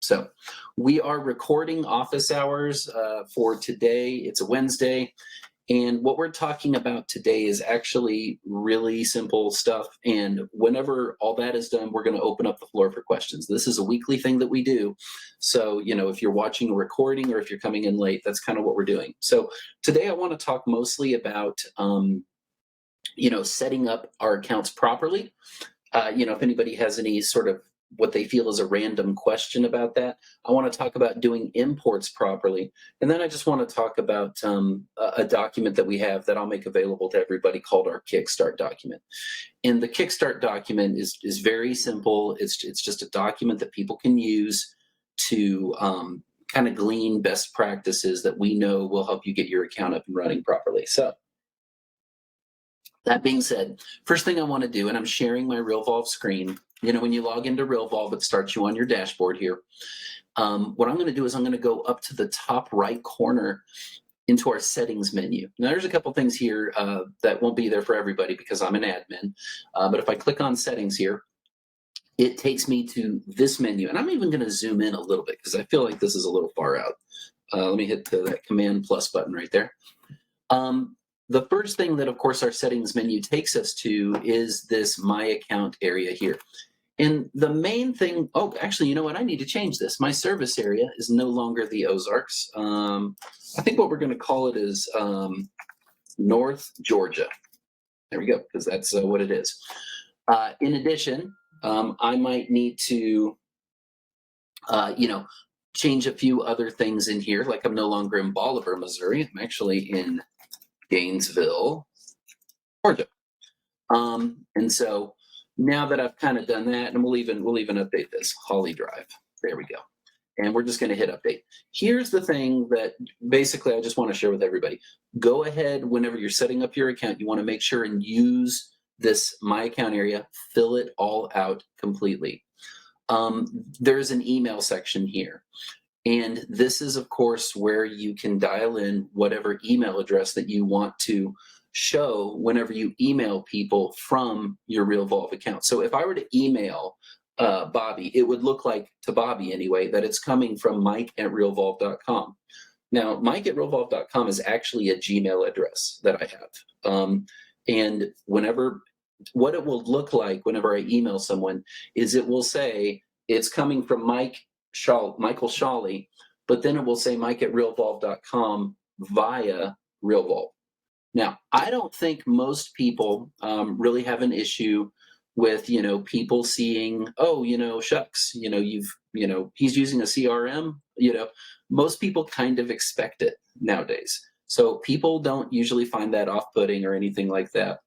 So we are recording office hours for today. It's a Wednesday. And what we're talking about today is actually really simple stuff. And whenever all that is done, we're going to open up the floor for questions. This is a weekly thing that we do. So, if you're watching a recording or if you're coming in late, that's kind of what we're doing. So today I want to talk mostly about, setting up our accounts properly. If anybody has any sort of what they feel is a random question about that, I want to talk about doing imports properly. And then I just want to talk about a document that we have that I'll make available to everybody called our Kickstart document. And the Kickstart document is very simple. It's just a document that people can use to kind of glean best practices that we know will help you get your account up and running properly. So that being said, first thing I want to do, and I'm sharing my Realvolve screen. When you log into Realvolve, it starts you on your dashboard here. What I'm going to do is I'm going to go up to the top right corner into our settings menu. Now, there's a couple things here that won't be there for everybody because I'm an admin. But if I click on settings here, it takes me to this menu. And I'm even going to zoom in a little bit because I feel like this is a little far out. Let me hit that Command plus button right there. The first thing that, of course, our settings menu takes us to is this My Account area here. And the main thing, actually, you know what? I need to change this. My service area is no longer the Ozarks. I think what we're going to call it is North Georgia. There we go, because that's what it is. In addition, I might need to, change a few other things in here. Like I'm no longer in Bolivar, Missouri. I'm actually in Gainesville, Georgia. And so now that I've kind of done that, and we'll even update this, Holly Drive. There we go. And we're just going to hit update. Here's the thing that basically I just want to share with everybody. Go ahead, whenever you're setting up your account, you want to make sure and use this My Account area, fill it all out completely. There's an email section here. And this is, of course, where you can dial in whatever email address that you want to show whenever you email people from your Realvolve account. So if I were to email Bobby, it would look like, to Bobby anyway, that it's coming from mike@realvolve.com. Now, mike@realvolve.com is actually a Gmail address that I have. And what it will look like whenever I email someone is it will say it's coming from Michael Shawley, but then it will say mike@realvolve.com via Realvolve. Now, I don't think most people really have an issue with, people seeing, shucks, he's using a CRM, most people kind of expect it nowadays. So people don't usually find that off-putting or anything like that.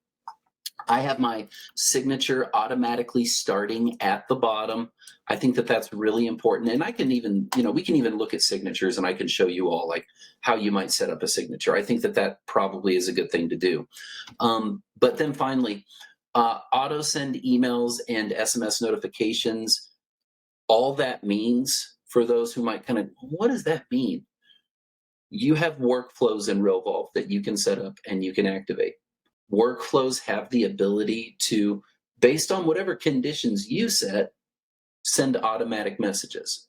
I have my signature automatically starting at the bottom. I think that that's really important. And I can even, we can even look at signatures and I can show you all like how you might set up a signature. I think that that probably is a good thing to do. But then finally, auto send emails and SMS notifications. All that means for those who might kind of, what does that mean? You have workflows in Realvolve that you can set up and you can activate. Workflows have the ability to, based on whatever conditions you set, send automatic messages.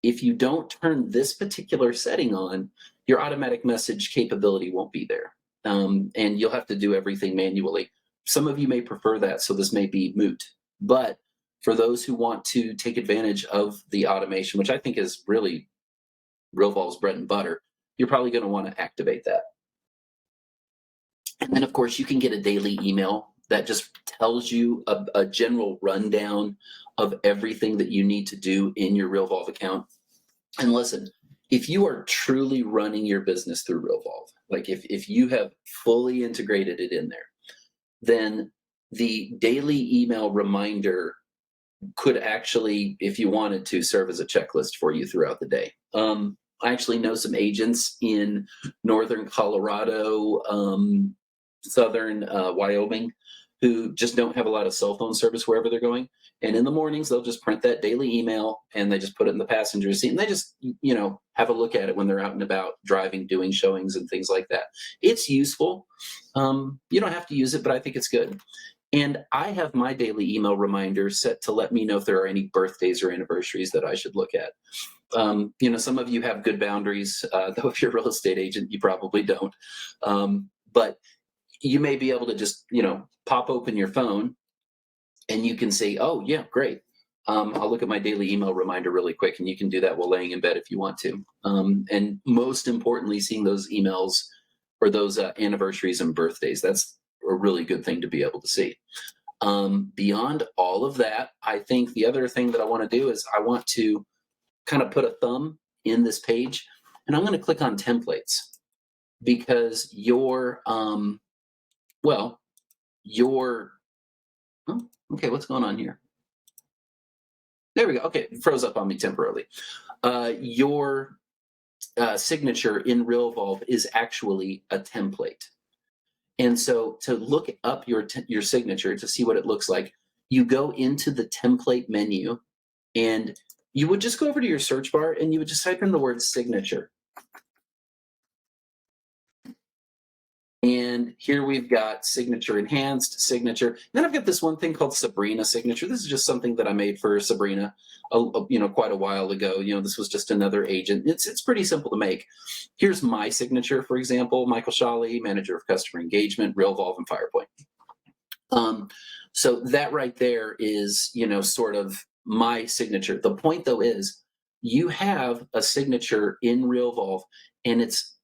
If you don't turn this particular setting on, your automatic message capability won't be there. And you'll have to do everything manually. Some of you may prefer that, so this may be moot. But for those who want to take advantage of the automation, which I think is really Realvolve's bread and butter, you're probably going to want to activate that. And then, of course, you can get a daily email that just tells you a general rundown of everything that you need to do in your Realvolve account. And listen, if you are truly running your business through Realvolve, like if you have fully integrated it in there, then the daily email reminder could actually, if you wanted to, serve as a checklist for you throughout the day. I actually know some agents in northern Colorado, southern Wyoming, who just don't have a lot of cell phone service wherever they're going. And in the mornings, they'll just print that daily email and they just put it in the passenger seat and they just, have a look at it when they're out and about driving, doing showings and things like that. It's useful. You don't have to use it, but I think it's good. And I have my daily email reminders set to let me know if there are any birthdays or anniversaries that I should look at. Some of you have good boundaries, though if you're a real estate agent, you probably don't. But you may be able to just, pop open your phone and you can say, oh, yeah, great. I'll look at my daily email reminder really quick, and you can do that while laying in bed if you want to. And most importantly, seeing those emails or those anniversaries and birthdays, that's a really good thing to be able to see. Beyond all of that, I think the other thing that I want to do is I want to kind of put a thumb in this page, and I'm going to click on templates because okay, what's going on here? There we go. Okay, it froze up on me temporarily. Your signature in Realvolve is actually a template. And so to look up your signature to see what it looks like, you go into the template menu and you would just go over to your search bar and you would just type in the word signature. And here we've got signature enhanced, signature. Then I've got this one thing called Sabrina signature. This is just something that I made for Sabrina, quite a while ago. This was just another agent. It's pretty simple to make. Here's my signature, for example, Michael Shawley, manager of customer engagement, Realvolve and FirePoint. So that right there is, sort of my signature. The point though is you have a signature in Realvolve and it's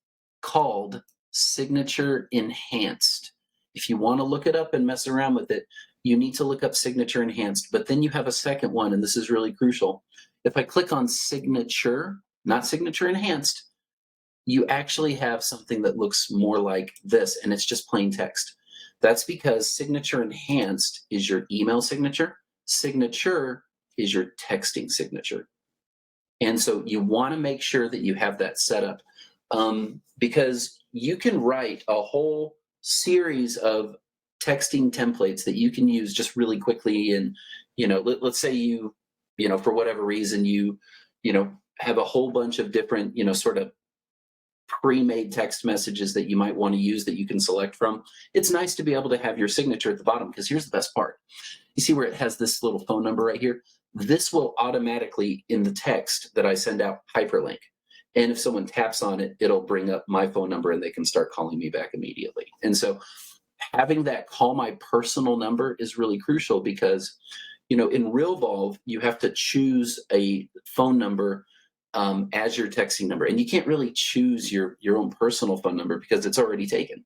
called signature enhanced. If you want to look it up and mess around with it, you need to look up signature enhanced, but then you have a second one, and this is really crucial. If I click on signature, not signature enhanced, you actually have something that looks more like this, and it's just plain text. That's because signature enhanced is your email signature. Signature is your texting signature. And so you want to make sure that you have that set up because you can write a whole series of texting templates that you can use just really quickly. And, let's say you, for whatever reason, you have a whole bunch of different, sort of pre-made text messages that you might want to use that you can select from. It's nice to be able to have your signature at the bottom because here's the best part. You see where it has this little phone number right here? This will automatically, in the text that I send out, hyperlink. And if someone taps on it, it'll bring up my phone number and they can start calling me back immediately. And so having that call my personal number is really crucial because, in Realvolve, you have to choose a phone number as your texting number. And you can't really choose your own personal phone number because it's already taken.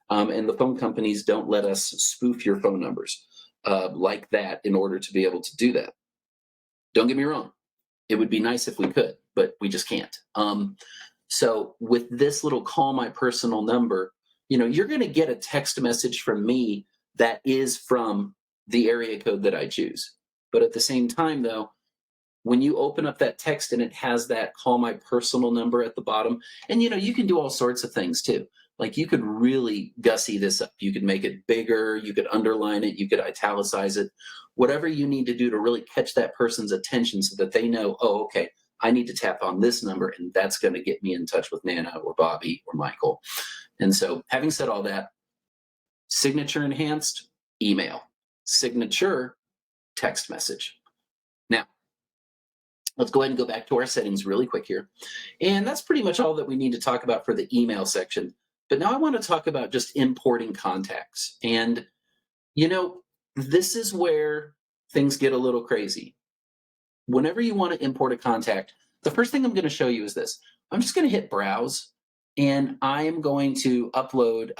And the phone companies don't let us spoof your phone numbers like that in order to be able to do that. Don't get me wrong. It would be nice if we could, but we just can't. So with this little call my personal number, you're going to get a text message from me that is from the area code that I choose. But at the same time, though, when you open up that text and it has that call my personal number at the bottom, and you can do all sorts of things too. Like you could really gussy this up. You could make it bigger, you could underline it, you could italicize it, whatever you need to do to really catch that person's attention so that they know, oh, okay, I need to tap on this number and that's going to get me in touch with Nana or Bobby or Michael. And so having said all that, signature enhanced, email. Signature, text message. Now, let's go ahead and go back to our settings really quick here. And that's pretty much all that we need to talk about for the email section. But now I want to talk about just importing contacts. And, this is where things get a little crazy. Whenever you want to import a contact, the first thing I'm going to show you is this. I'm just going to hit browse, and I am going to upload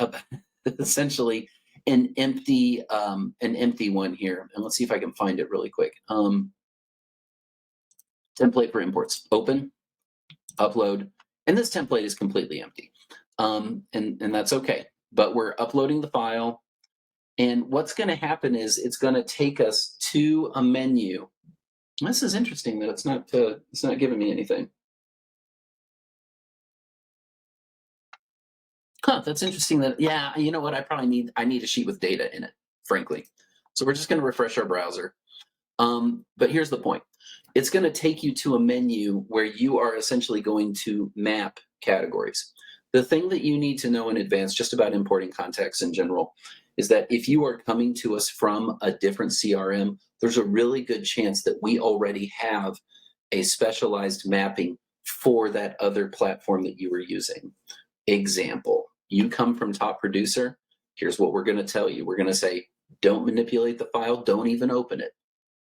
essentially an empty one here. And let's see if I can find it really quick. Template for imports, open, upload, and this template is completely empty. And that's okay, but we're uploading the file. And what's going to happen is it's going to take us to a menu. This is interesting that it's not giving me anything. That's interesting that, yeah, you know what? I need a sheet with data in it, frankly. So we're just going to refresh our browser. But here's the point. It's going to take you to a menu where you are essentially going to map categories. The thing that you need to know in advance just about importing contacts in general is that if you are coming to us from a different CRM, there's a really good chance that we already have a specialized mapping for that other platform that you were using. Example, you come from Top Producer, here's what we're going to tell you. We're going to say, don't manipulate the file, don't even open it.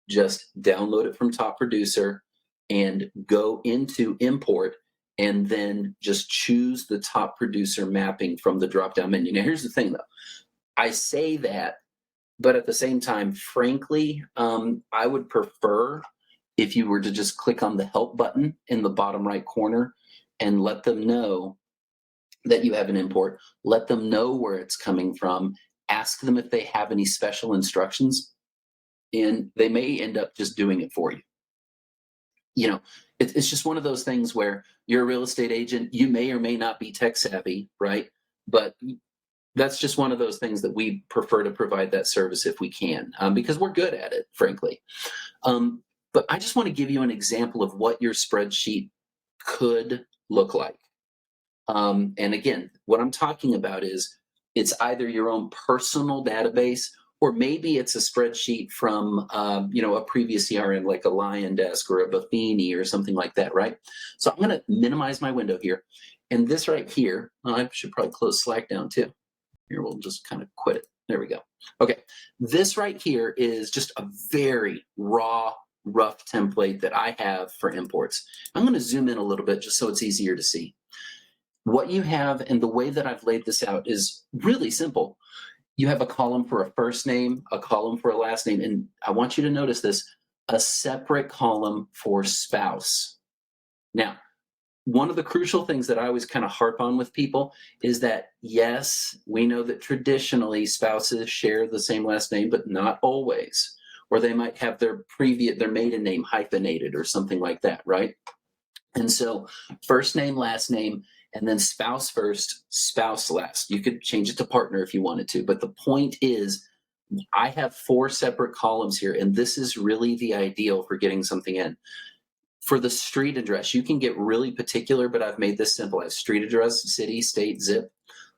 Just download it from Top Producer and go into import and then just choose the Top Producer mapping from the drop-down menu. Now, here's the thing though. I say that, but at the same time, frankly, I would prefer if you were to just click on the help button in the bottom right corner and let them know that you have an import, let them know where it's coming from, ask them if they have any special instructions, and they may end up just doing it for you. You know, it's just one of those things where you're a real estate agent, you may or may not be tech savvy, right? But that's just one of those things that we prefer to provide that service if we can, because we're good at it, frankly. But I just want to give you an example of what your spreadsheet could look like. And again, what I'm talking about is it's either your own personal database, or maybe it's a spreadsheet from a previous CRM like a Lion Desk or a Buffini or something like that, right? So I'm going to minimize my window here. And this right here, I should probably close Slack down too. Here, we'll just kind of quit it. There we go. Okay, this right here is just a very raw, rough template that I have for imports. I'm going to zoom in a little bit just so it's easier to see. What you have and the way that I've laid this out is really simple. You have a column for a first name, a column for a last name, and I want you to notice this, a separate column for spouse. Now, one of the crucial things that I always kind of harp on with people is that, yes, we know that traditionally spouses share the same last name, but not always. Or they might have their maiden name hyphenated or something like that, right? And so first name, last name, and then spouse first, spouse last. You could change it to partner if you wanted to, but the point is I have 4 separate columns here, and this is really the ideal for getting something in. For the street address, you can get really particular, but I've made this simple. I have street address, city, state, zip.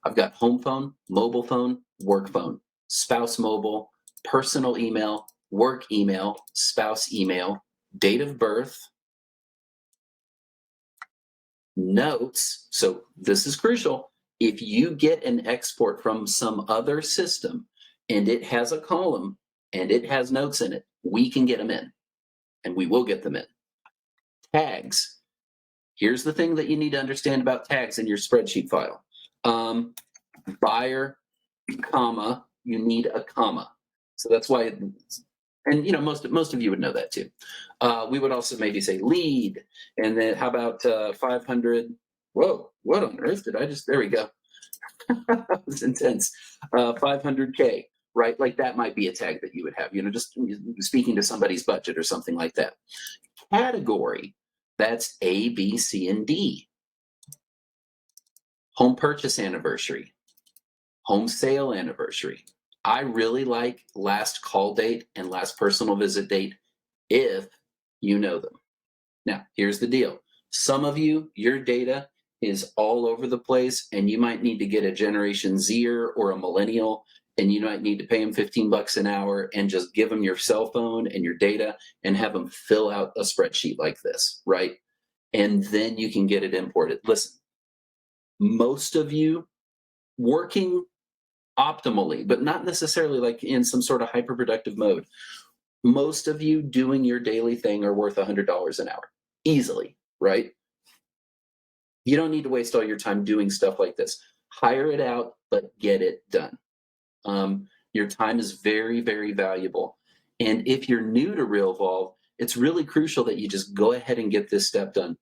I've got home phone, mobile phone, work phone, spouse mobile, personal email, work email, spouse email, date of birth, notes. So this is crucial. If you get an export from some other system and it has a column and it has notes in it, we can get them in, and we will get them in. Tags. Here's the thing that you need to understand about tags in your spreadsheet file. Buyer, comma, you need a comma. So that's why, and most of you would know that too. We would also maybe say lead, and then how about 500? Whoa, what on earth did I just? There we go. That was intense. 500K, right? Like that might be a tag that you would have. Just speaking to somebody's budget or something like that. Category. That's A, B, C, and D. Home purchase anniversary. Home sale anniversary. I really like last call date and last personal visit date if you know them. Now, here's the deal. Some of you, your data is all over the place, and you might need to get a Generation Zer or a millennial, and you might need to pay them 15 bucks an hour and just give them your cell phone and your data and have them fill out a spreadsheet like this, right? And then you can get it imported. Listen, most of you working optimally, but not necessarily like in some sort of hyper-productive mode, most of you doing your daily thing are worth $100 an hour, easily, right? You don't need to waste all your time doing stuff like this. Hire it out, but get it done. Your time is very, very valuable. And if you're new to Realvolve, it's really crucial that you just go ahead and get this step done.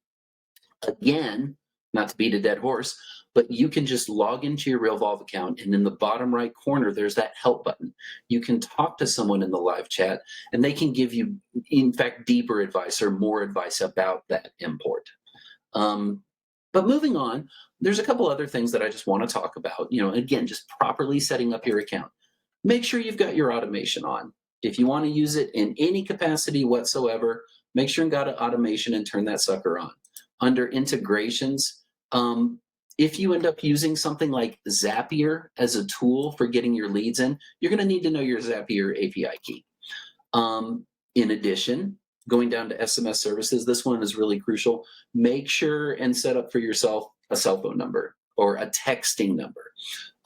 Again, not to beat a dead horse, but you can just log into your Realvolve account, and in the bottom right corner, there's that help button. You can talk to someone in the live chat, and they can give you, in fact, deeper advice or more advice about that import. But moving on, there's a couple other things that I just want to talk about. Again, just properly setting up your account. Make sure you've got your automation on. If you want to use it in any capacity whatsoever, make sure you've got an automation and turn that sucker on. Under integrations, if you end up using something like Zapier as a tool for getting your leads in, you're going to need to know your Zapier API key. In addition, going down to SMS services, this one is really crucial. Make sure and set up for yourself a cell phone number or a texting number.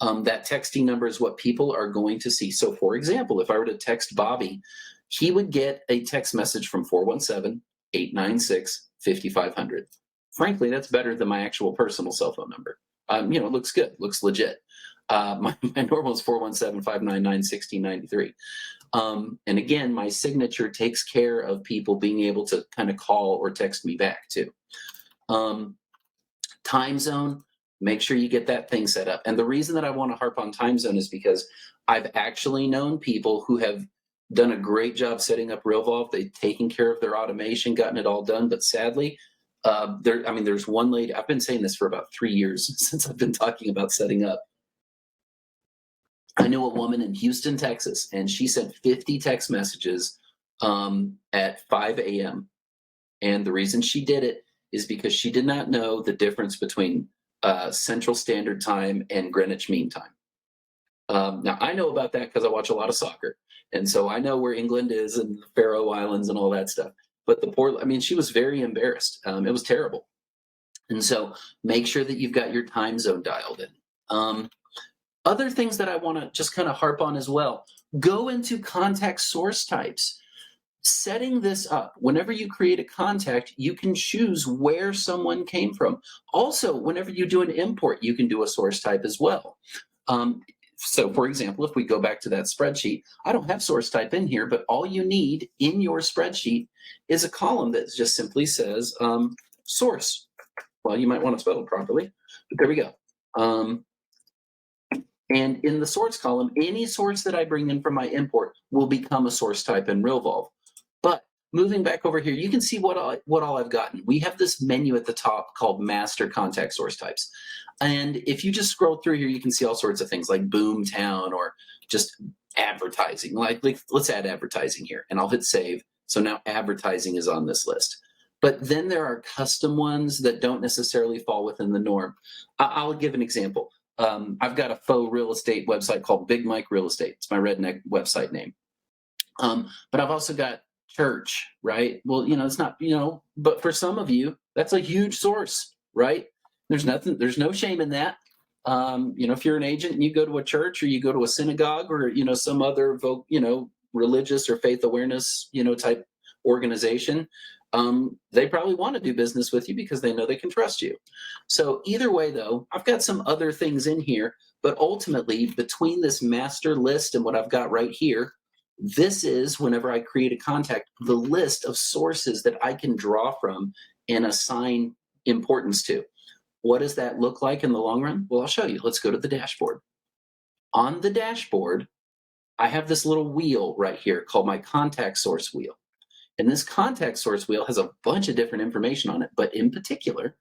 That texting number is what people are going to see. So, for example, if I were to text Bobby, he would get a text message from 417-896-5500. Frankly, that's better than my actual personal cell phone number. It looks good, looks legit. My normal is 417-599-1693. And again, my signature takes care of people being able to kind of call or text me back too. Time zone, make sure you get that thing set up. And the reason that I want to harp on time zone is because I've actually known people who have done a great job setting up Realvolve. They've taken care of their automation, gotten it all done. But sadly, there's one lady, I've been saying this for about 3 years since I've been talking about setting up. I knew a woman in Houston, Texas, and she sent 50 text messages at 5 a.m. And the reason she did it is because she did not know the difference between Central Standard Time and Greenwich Mean Time. Now, I know about that because I watch a lot of soccer. And so I know where England is and the Faroe Islands and all that stuff. But she was very embarrassed. It was terrible. And so make sure that you've got your time zone dialed in. Other things that I want to just kind of harp on as well, go into contact source types. Setting this up, whenever you create a contact, you can choose where someone came from. Also, whenever you do an import, you can do a source type as well. So for example, if we go back to that spreadsheet, I don't have source type in here, but all you need in your spreadsheet is a column that just simply says source. Well, you might want to spell it properly, but there we go. And in the source column, any source that I bring in from my import will become a source type in Realvolve. But moving back over here, you can see what all I've gotten. We have this menu at the top called Master Contact Source Types. And if you just scroll through here, you can see all sorts of things like Boomtown or just advertising. Like let's add advertising here, and I'll hit save. So now advertising is on this list. But then there are custom ones that don't necessarily fall within the norm. I'll give an example. I've got a faux real estate website called Big Mike Real Estate. It's my redneck website name. But I've also got church, right? Well, it's not, but for some of you, that's a huge source, right? There's no shame in that. If you're an agent and you go to a church or you go to a synagogue or, some other, religious or faith awareness, type organization, they probably want to do business with you because they know they can trust you. So either way, though, I've got some other things in here, but ultimately between this master list and what I've got right here, this is, whenever I create a contact, the list of sources that I can draw from and assign importance to. What does that look like in the long run? Well, I'll show you. Let's go to the dashboard. On the dashboard, I have this little wheel right here called my contact source wheel. And this contact source wheel has a bunch of different information on it, but in particular,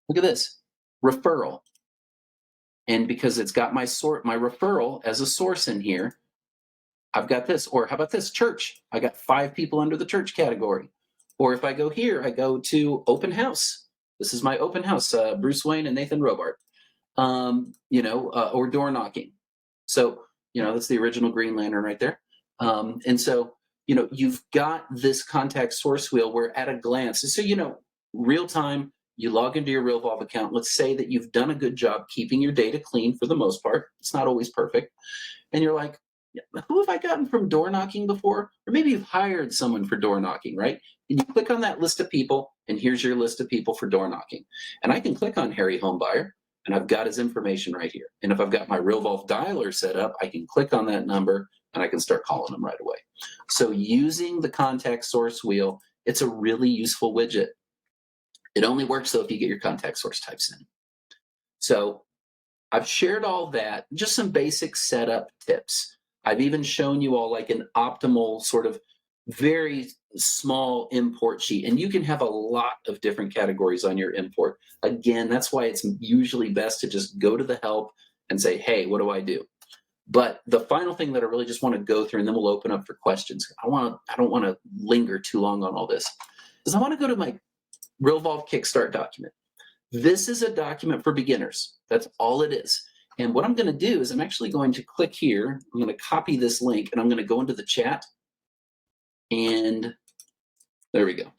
look at this, referral. And because it's got my referral as a source in here, I've got this. Or how about this, church? I got 5 people under the church category. Or if I go here, I go to open house. This is my open house, Bruce Wayne and Nathan Robart. Or door knocking. So, that's the original Green Lantern right there. And so, you've got this contact source wheel where at a glance, so, real time, you log into your Realvolve account. Let's say that you've done a good job keeping your data clean for the most part. It's not always perfect. And you're like, who have I gotten from door knocking before? Or maybe you've hired someone for door knocking, right? And you click on that list of people, and here's your list of people for door knocking. And I can click on Harry Homebuyer, and I've got his information right here. And if I've got my Realvolve dialer set up, I can click on that number, and I can start calling them right away. So using the contact source wheel, it's a really useful widget. It only works, though, if you get your contact source types in. So I've shared all that, just some basic setup tips. I've even shown you all like an optimal sort of very small import sheet, and you can have a lot of different categories on your import. Again, that's why it's usually best to just go to the help and say, hey, what do I do? But the final thing that I really just want to go through, and then we'll open up for questions. I don't want to linger too long on all this, is I want to go to my Realvolve Kickstart document. This is a document for beginners. That's all it is. And what I'm going to do is I'm actually going to click here. I'm going to copy this link and I'm going to go into the chat. And there we go.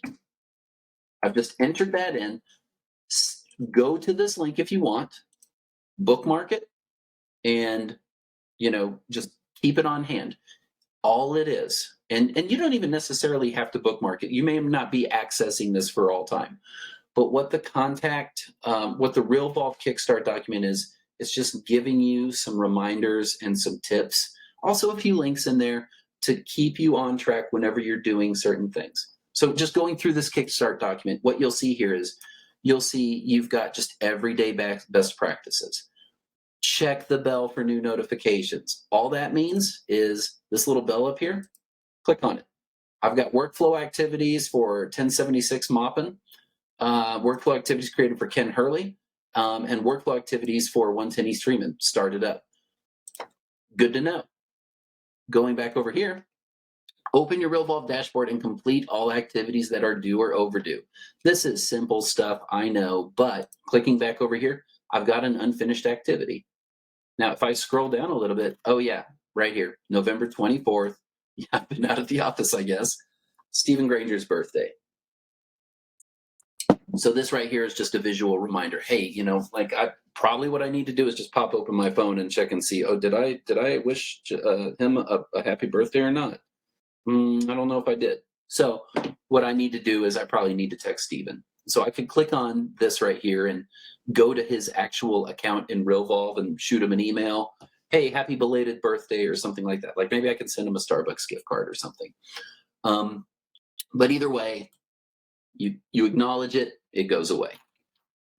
I've just entered that in. Go to this link if you want, bookmark it, and just keep it on hand. All it is, and you don't even necessarily have to bookmark it. You may not be accessing this for all time, but what the Realvolve Kickstart document is, it's just giving you some reminders and some tips. Also, a few links in there to keep you on track whenever you're doing certain things. So just going through this Kickstart document, what you'll see here is you'll see you've got just everyday best practices. Check the bell for new notifications. All that means is this little bell up here, click on it. I've got workflow activities for 1076 Moppin, workflow activities created for Ken Hurley, and workflow activities for 110 East Freeman. Started up. Good to know. Going back over here, open your Realvolve dashboard and complete all activities that are due or overdue. This is simple stuff, I know, but clicking back over here, I've got an unfinished activity. Now, if I scroll down a little bit, oh yeah, right here, November 24th. Yeah, I've been out of the office, I guess. Stephen Granger's birthday. So this right here is just a visual reminder. Hey, probably what I need to do is just pop open my phone and check and see, oh, did I wish him a happy birthday or not? I don't know if I did. So what I need to do is I probably need to text Stephen. So I could click on this right here and go to his actual account in Realvolve and shoot him an email. Hey, happy belated birthday or something like that. Like maybe I could send him a Starbucks gift card or something. But either way, you acknowledge it, it goes away.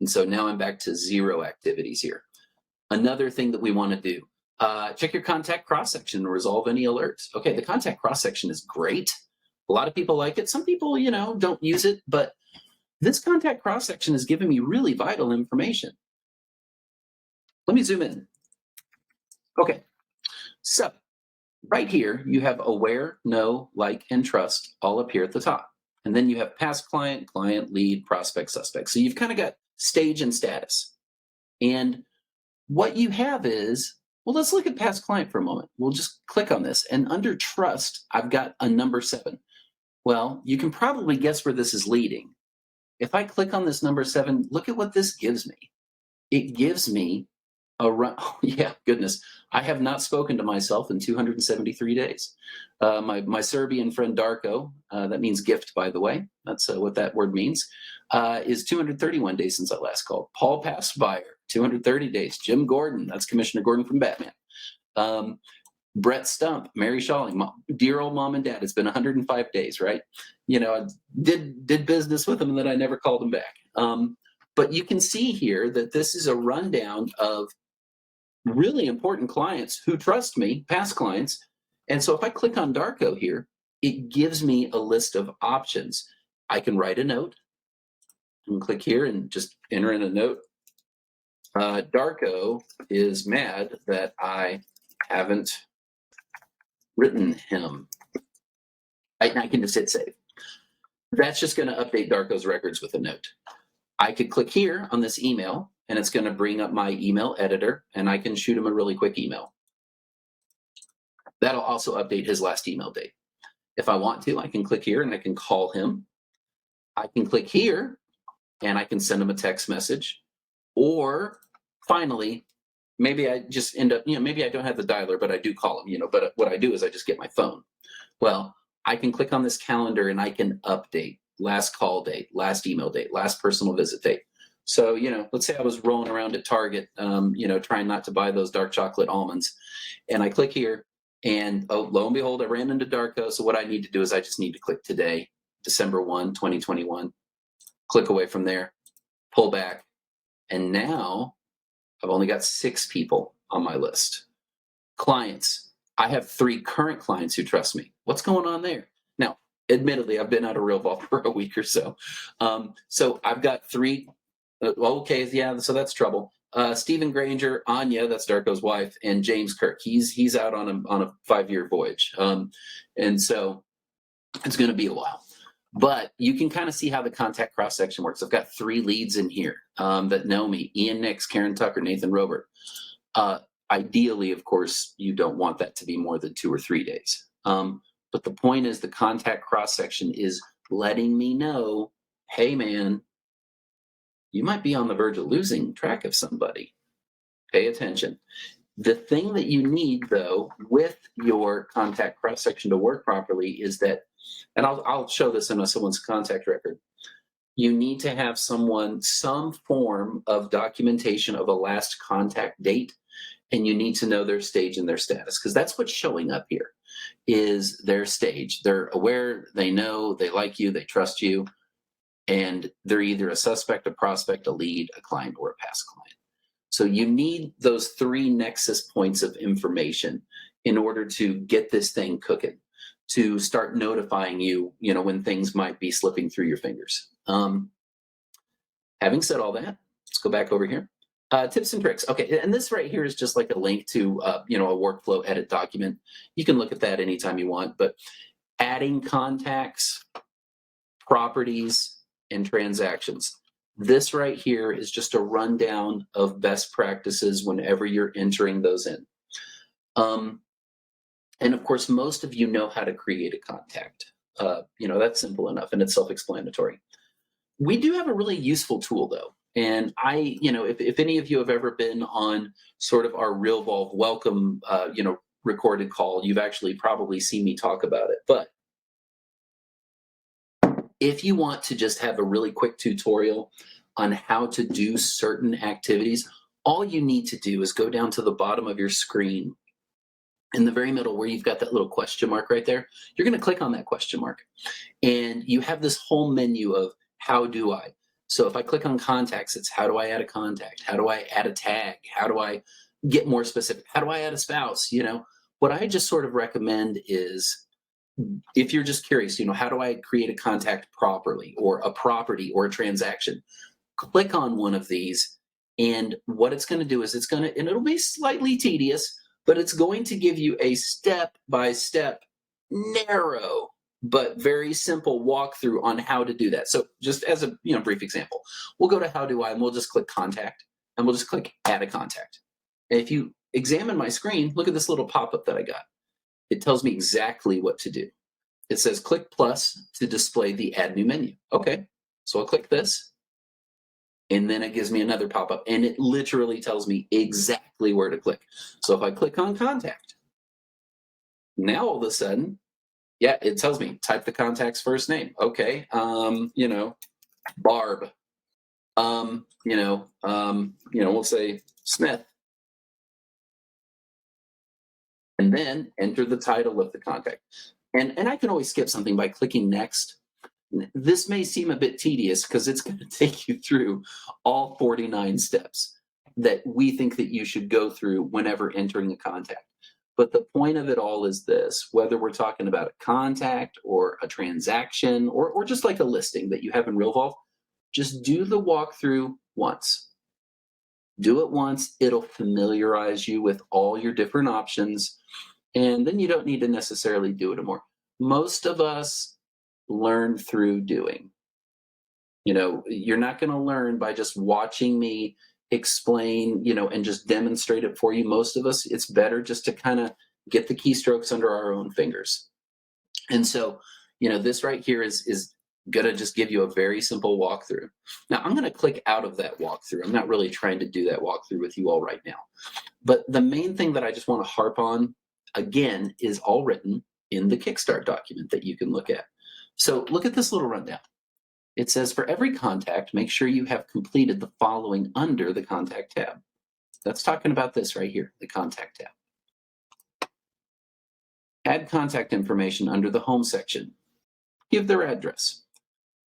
And so now I'm back to 0 activities here. Another thing that we want to do, check your contact cross-section and resolve any alerts. Okay, the contact cross-section is great. A lot of people like it. Some people, don't use it, but this contact cross-section is giving me really vital information. Let me zoom in. Okay, so right here, you have aware, know, like, and trust all up here at the top. And then you have past client, client, lead, prospect, suspect. So you've kind of got stage and status. And what you have is, well, let's look at past client for a moment. We'll just click on this. And under trust, I've got a number 7. Well, you can probably guess where this is leading. If I click on this number 7, look at what this gives me. It gives me a run. Oh, yeah, goodness. I have not spoken to myself in 273 days. My Serbian friend Darko, that means gift, by the way. That's what that word means, is 231 days since I last called. Paul Passbyer, 230 days. Jim Gordon, that's Commissioner Gordon from Batman. Brett Stump, Mary Shawling, dear old mom and dad. It's been 105 days, right? I did business with them and then I never called them back. But you can see here that this is a rundown of really important clients who trust me, past clients. And so if I click on Darko here, it gives me a list of options. I can write a note and click here and just enter in a note. Darko is mad that I haven't written him. I can just hit save. That's just going to update Darko's records with a note. I could click here on this email and it's going to bring up my email editor and I can shoot him a really quick email. That'll also update his last email date. If I want to, I can click here and I can call him. I can click here and I can send him a text message. Or finally, maybe I just end up, maybe I don't have the dialer, but I do call him, but what I do is I just get my phone. Well, I can click on this calendar and I can update last call date, last email date, last personal visit date. So, let's say I was rolling around at Target, trying not to buy those dark chocolate almonds. And I click here and lo and behold, I ran into Darko. So what I need to do is I just need to click today, December 1, 2021, click away from there, pull back. And now I've only got 6 people on my list. Clients. I have 3 current clients who trust me. What's going on there? Now, admittedly, I've been out of Realvolve for a week or so. So I've got 3. Okay, yeah, so that's trouble. Stephen Granger, Anya, that's Darko's wife, and James Kirk. He's out on a 5-year voyage. And so it's going to be a while. But you can kind of see how the contact cross section works. I've got 3 leads in here that know me: Ian Nix, Karen Tucker, Nathan Robert. Ideally, of course, you don't want that to be more than 2 or 3 days. But the point is, the contact cross section is letting me know, hey man, you might be on the verge of losing track of somebody. Pay attention. The thing that you need, though, with your contact cross section to work properly is that, and I'll show this in someone's contact record. You need to have some form of documentation of a last contact date, and you need to know their stage and their status, because that's what's showing up here is their stage. They're aware, they know, they like you, they trust you, and they're either a suspect, a prospect, a lead, a client, or a past client. So you need those 3 nexus points of information in order to get this thing cooking, to start notifying you, when things might be slipping through your fingers. Having said all that, let's go back over here. Tips and tricks. Okay, and this right here is just like a link to, a workflow edit document. You can look at that anytime you want, but adding contacts, properties, and transactions. This right here is just a rundown of best practices whenever you're entering those in. And of course, most of you know how to create a contact. That's simple enough and it's self-explanatory. We do have a really useful tool though. And if any of you have ever been on sort of our Realvolve welcome, recorded call, you've actually probably seen me talk about it. But if you want to just have a really quick tutorial on how to do certain activities, all you need to do is go down to the bottom of your screen in the very middle where you've got that little question mark right there. You're going to click on that question mark and you have this whole menu of how do I. So if I click on contacts, it's how do I add a contact? How do I add a tag? How do I get more specific? How do I add a spouse? What I just sort of recommend is, if you're just curious, how do I create a contact properly, or a property, or a transaction? Click on one of these, and what it's going to do is and it'll be slightly tedious, but it's going to give you a step-by-step, narrow, but very simple walkthrough on how to do that. So just as a brief example, we'll go to how do I, and we'll just click contact, and we'll just click add a contact. And if you examine my screen, look at this little pop-up that I got. It tells me exactly what to do. It says click plus to display the add new menu. Okay, so I'll click this, and then it gives me another pop-up, and it literally tells me exactly where to click. So if I click on contact, now all of a sudden, yeah, it tells me type the contact's first name. Okay, Barb. We'll say Smith. And then enter the title of the contact. And I can always skip something by clicking next. This may seem a bit tedious because it's going to take you through all 49 steps that we think that you should go through whenever entering a contact. But the point of it all is this: whether we're talking about a contact or a transaction or just like a listing that you have in Realvolve, just do the walkthrough once. Do it once, it'll familiarize you with all your different options, and then you don't need to necessarily do it anymore. Most of us learn through doing. You're not going to learn by just watching me explain, and just demonstrate it for you. Most of us, it's better just to kind of get the keystrokes under our own fingers. And so, this right here is going to just give you a very simple walkthrough. Now, I'm going to click out of that walkthrough. I'm not really trying to do that walkthrough with you all right now. But the main thing that I just want to harp on, again, is all written in the Kickstart document that you can look at. So look at this little rundown. It says, for every contact, make sure you have completed the following under the Contact tab. That's talking about this right here, the Contact tab. Add contact information under the Home section. Give their address.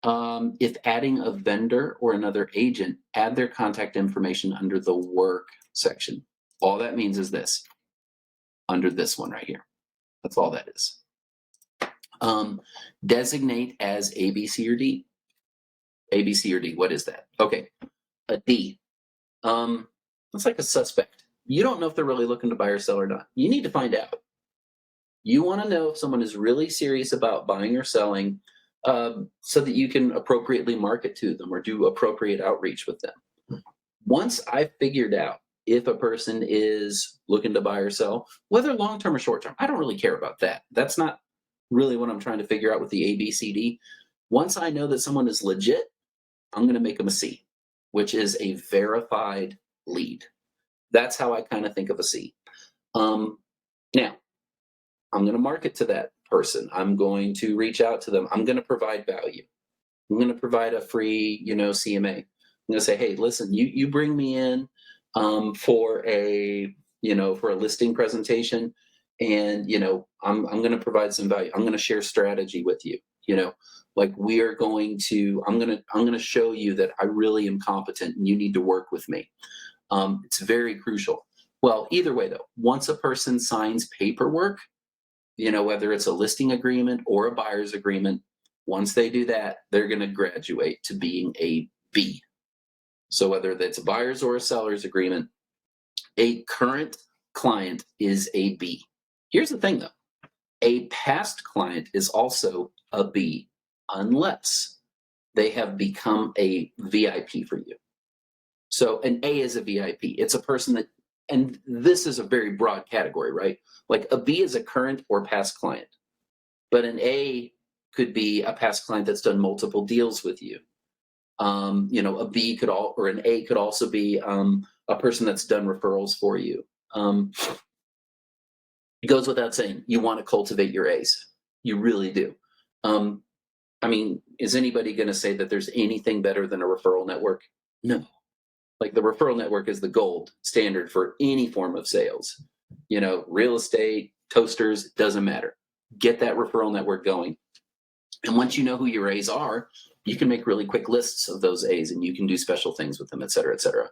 If adding a vendor or another agent, add their contact information under the Work section. All that means is this, under this one right here. That's all that is. Designate as A, B, C, or D. A, B, C, or D. What is that? Okay, a D. It's like a suspect. You don't know if they're really looking to buy or sell or not. You need to find out. You want to know if someone is really serious about buying or selling. so that you can appropriately market to them or do appropriate outreach with them. Once I've figured out if a person is looking to buy or sell, whether long term or short term, I don't really care about that. That's not really what I'm trying to figure out with the ABCD. Once I know that someone is legit, I'm going to make them a C, which is a verified lead. That's how I kind of think of a C. Now, I'm going to market to that person. I'm going to reach out to them. I'm going to provide value. I'm going to provide a free, CMA. I'm going to say, hey, listen, you bring me in for a, for a listing presentation, and I'm going to provide some value. I'm going to share strategy with you. Like we are going to, I'm going to show you that I really am competent, and you need to work with me. It's very crucial. Well, either way though, once a person signs paperwork, whether it's a listing agreement or a buyer's agreement, once they do that, they're going to graduate to being a B. So whether that's a buyer's or a seller's agreement, a current client is a B. Here's the thing though, a past client is also a B unless they have become a VIP for you. So an A is a VIP. It's a person that, and this is a very broad category, right? Like a B is a current or past client, but an A could be a past client that's done multiple deals with you. A B could or an A could also be a person that's done referrals for you. It goes without saying, you want to cultivate your A's. You really do. Is anybody going to say that there's anything better than a referral network? No. Like the referral network is the gold standard for any form of sales. Real estate, toasters, doesn't matter. Get that referral network going. And once you know who your A's are, you can make really quick lists of those A's, and you can do special things with them, et cetera, et cetera.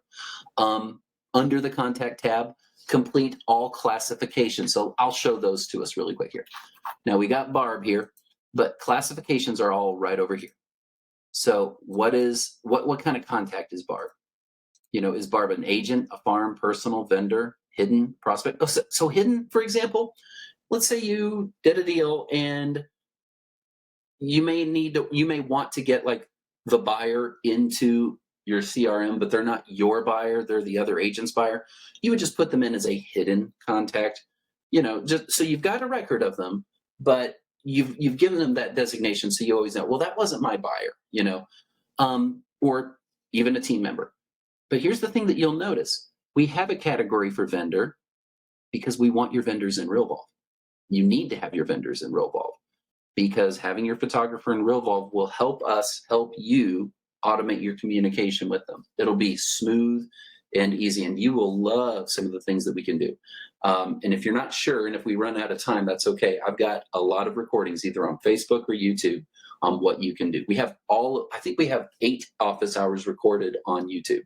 Under the contact tab, complete all classifications. So I'll show those to us really quick here. Now we got Barb here, but classifications are all right over here. So what kind of contact is Barb? Is Barb an agent, a farm, personal, vendor, hidden, prospect? Oh, so hidden, for example, let's say you did a deal and you may want to get like the buyer into your CRM, but they're not your buyer, they're the other agent's buyer. You would just put them in as a hidden contact, just so you've got a record of them, but you've given them that designation, so you always know, well, that wasn't my buyer, or even a team member. But here's the thing that you'll notice. We have a category for vendor because we want your vendors in Realvolve. You need to have your vendors in Realvolve because having your photographer in Realvolve will help us help you automate your communication with them. It'll be smooth and easy, and you will love some of the things that we can do. And if you're not sure, and if we run out of time, that's okay. I've got a lot of recordings either on Facebook or YouTube on what you can do. I think we have 8 office hours recorded on YouTube.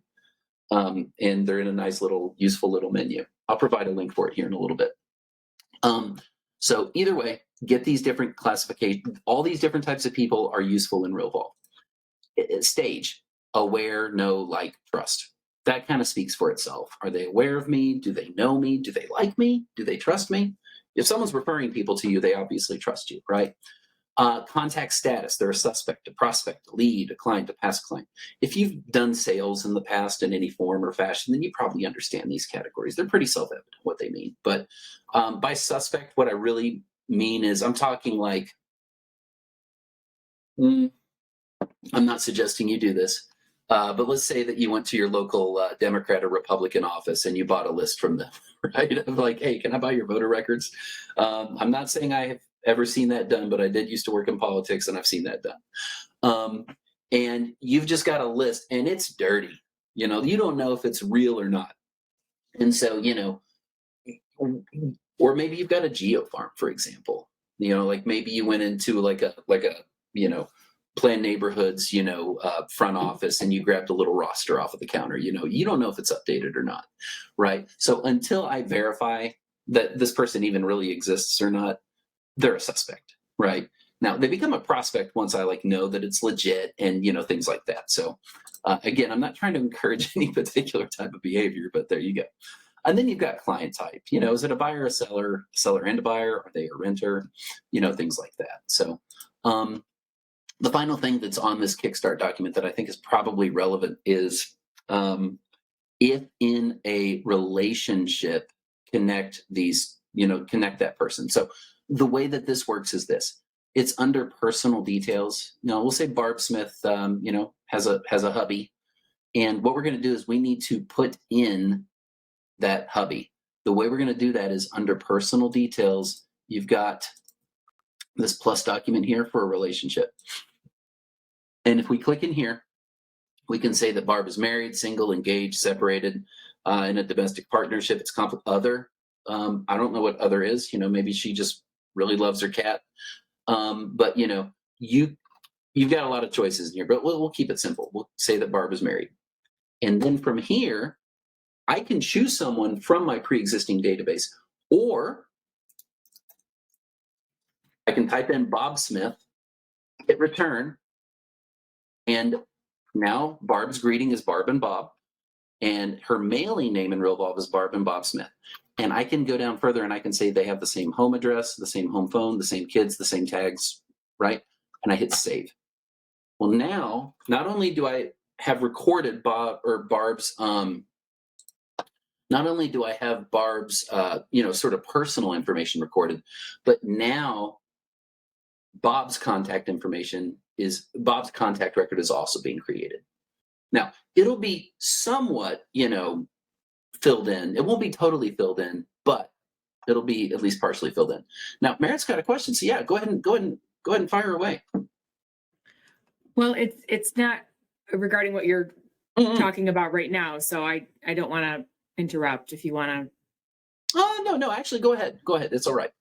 And they're in a nice little, useful little menu. I'll provide a link for it here in a little bit. So either way, get these different classifications. All these different types of people are useful in Realvolve. Stage, aware, know, like, trust. That kind of speaks for itself. Are they aware of me? Do they know me? Do they like me? Do they trust me? If someone's referring people to you, they obviously trust you, right? Contact status, they're a suspect, a prospect, a lead, a client, a past client. If you've done sales in the past in any form or fashion, then you probably understand these categories. They're pretty self-evident what they mean. But by suspect, what I really mean is I'm talking like, I'm not suggesting you do this, but let's say that you went to your local Democrat or Republican office and you bought a list from them, right? Of like, hey, can I buy your voter records? I'm not saying I have ever seen that done, but I did used to work in politics and I've seen that done. And you've just got a list and it's dirty. You don't know if it's real or not. And so, or maybe you've got a geo farm, for example, like maybe you went into like a, Planned Neighborhoods, front office, and you grabbed a little roster off of the counter. You don't know if it's updated or not, right? So until I verify that this person even really exists or not, they're a suspect, right? Now they become a prospect once I know that it's legit and things like that. So again, I'm not trying to encourage any particular type of behavior, but there you go. And then you've got client type. Is it a buyer, a seller and a buyer? Are they a renter? Things like that. So. The final thing that's on this Kickstart document that I think is probably relevant is if in a relationship, connect that person. So the way that this works is this. It's under personal details. Now we'll say Barb Smith, has a hubby, and what we're going to do is we need to put in that hubby. The way we're going to do that is under personal details. You've got this plus document here for a relationship. And if we click in here, we can say that Barb is married, single, engaged, separated, in a domestic partnership. It's other. I don't know what other is. Maybe she just really loves her cat. But you've got a lot of choices in here. But we'll keep it simple. We'll say that Barb is married, and then from here, I can choose someone from my pre-existing database, or I can type in Bob Smith, hit return, and now Barb's greeting is Barb and Bob, and her mailing name in Realvolve is Barb and Bob Smith. And I can go down further and I can say they have the same home address, the same home phone, the same kids, the same tags, right? And I hit save. Well, now, not only do I have recorded Barb's, not only do I have Barb's, sort of personal information recorded, but now Bob's contact record is also being created. Now, it'll be somewhat, filled in. It won't be totally filled in, but it'll be at least partially filled in. Now, Merritt's got a question, so yeah, go ahead and fire away. Well, it's not regarding what you're talking about right now, so I don't want to interrupt if you want to. Oh, no, actually, go ahead. It's all right.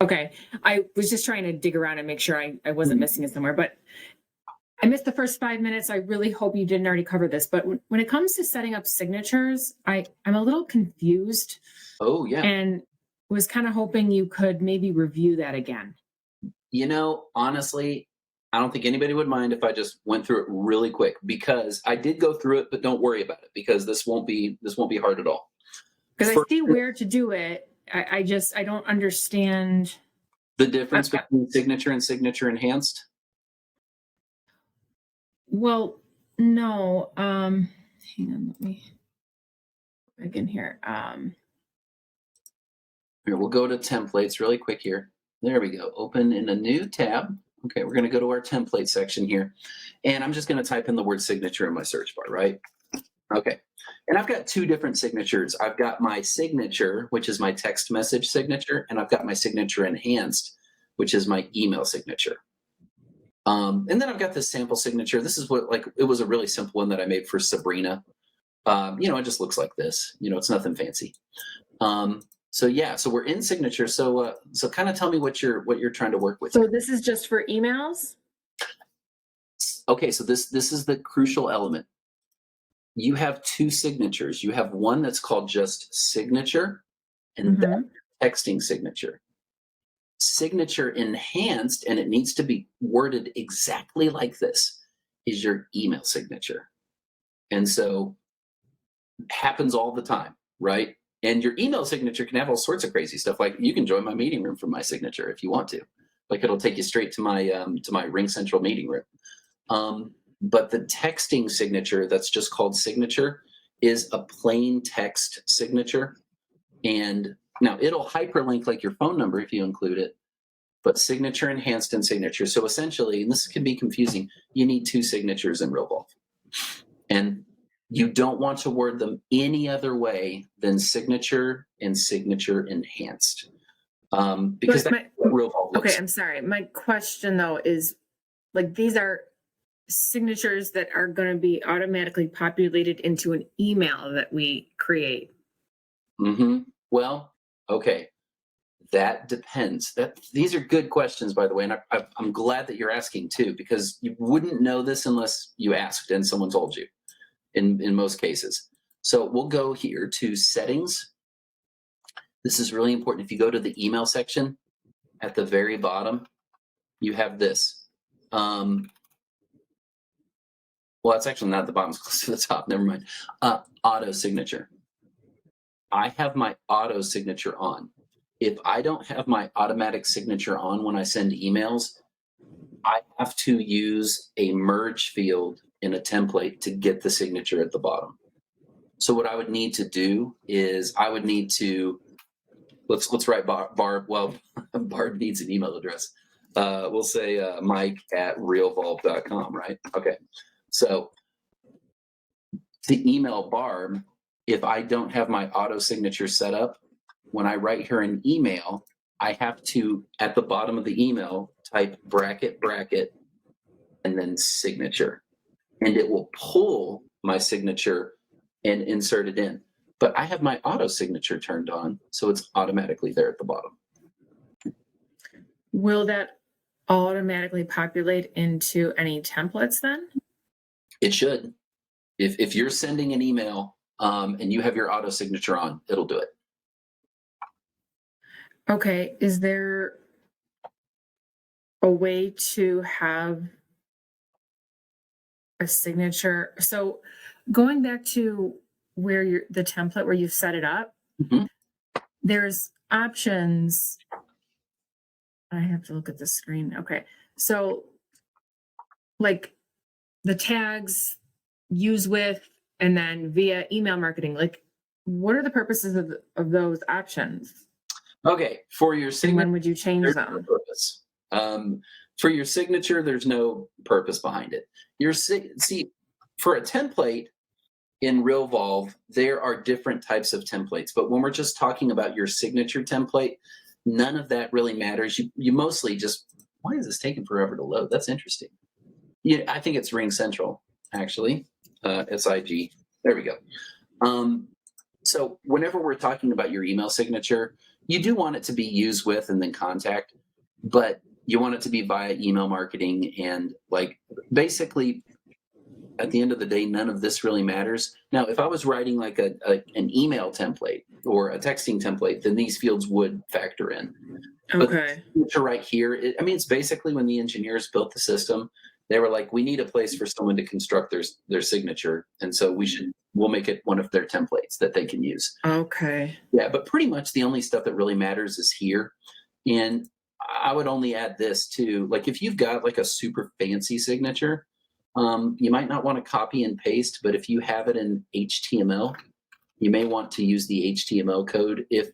Okay. I was just trying to dig around and make sure I wasn't missing it somewhere, but I missed the first 5 minutes. I really hope you didn't already cover this, but when it comes to setting up signatures, I'm a little confused. Oh, yeah. And was kind of hoping you could maybe review that again. Honestly, I don't think anybody would mind if I just went through it really quick, because I did go through it, but don't worry about it, because this won't be hard at all. Because I see where to do it. I don't understand the difference between signature and signature enhanced. Well, no. Hang on, let me again here. Here, we'll go to templates really quick here. There we go. Open in a new tab. Okay, we're going to go to our template section here, and I'm just going to type in the word signature in my search bar, right? Okay, and I've got two different signatures. I've got my signature, which is my text message signature, and I've got my signature enhanced, which is my email signature. And then I've got this sample signature. This is it was a really simple one that I made for Sabrina. It just looks like this. It's nothing fancy. So we're in signature. So kind of tell me what you're trying to work with. So this is just for emails? Okay, so this is the crucial element. You have two signatures. You have one that's called just signature, and that's texting signature. Signature enhanced, and it needs to be worded exactly like this, is your email signature. And so it happens all the time, right? And your email signature can have all sorts of crazy stuff. Like, you can join my meeting room from my signature if you want to. Like, it'll take you straight to my Ring Central meeting room. But the texting signature that's just called signature is a plain text signature. And now it'll hyperlink like your phone number if you include it, but signature enhanced and signature. So essentially, and this can be confusing, you need two signatures in Realvolve. And you don't want to word them any other way than signature and signature enhanced. Because that's what Realvolve looks. Okay, I'm sorry. My question though is, like, these are signatures that are going to be automatically populated into an email that we create. Well, okay, that depends. These are good questions, by the way, and I'm glad that you're asking too, because you wouldn't know this unless you asked and someone told you. In most cases, so we'll go here to settings. This is really important. If you go to the email section at the very bottom, you have this. Well, it's actually not at the bottom, it's close to the top. Never mind. Auto signature. I have my auto signature on. If I don't have my automatic signature on when I send emails, I have to use a merge field in a template to get the signature at the bottom. So what I would need to do is I would need to let's write Barb. Well, Barb needs an email address. We'll say Mike at realvolve.com, right? Okay. So to email Barb, if I don't have my auto signature set up, when I write her an email, I have to, at the bottom of the email, type bracket, bracket, and then signature. And it will pull my signature and insert it in. But I have my auto signature turned on, so it's automatically there at the bottom. Will that automatically populate into any templates then? It should. If you're sending an email and you have your auto signature on, it'll do it. Okay. Is there a way to have a signature? So going back to where the template where you've set it up, Mhm. there's options. I have to look at the screen. Okay. So like the tags, use with, and then via email marketing, like what are the purposes of those options? Okay, for your And signature, when would you change there's no them? purpose. For your signature, there's no purpose behind it. See, for a template in Realvolve, there are different types of templates. But when we're just talking about your signature template, none of that really matters. You mostly just, why is this taking forever to load? That's interesting. Yeah, I think it's Ring Central, actually. SIG. There we go. So whenever we're talking about your email signature, you do want it to be used with and then contact, but you want it to be via email marketing. And like basically at the end of the day, none of this really matters. Now, if I was writing like an email template or a texting template, then these fields would factor in. But Okay. to right here, it's basically when the engineers built the system, they were like, we need a place for someone to construct their signature, and so we'll make it one of their templates that they can use. Okay. Yeah, but pretty much the only stuff that really matters is here, and I would only add this too. Like if you've got like a super fancy signature, you might not want to copy and paste, but if you have it in HTML, you may want to use the HTML code if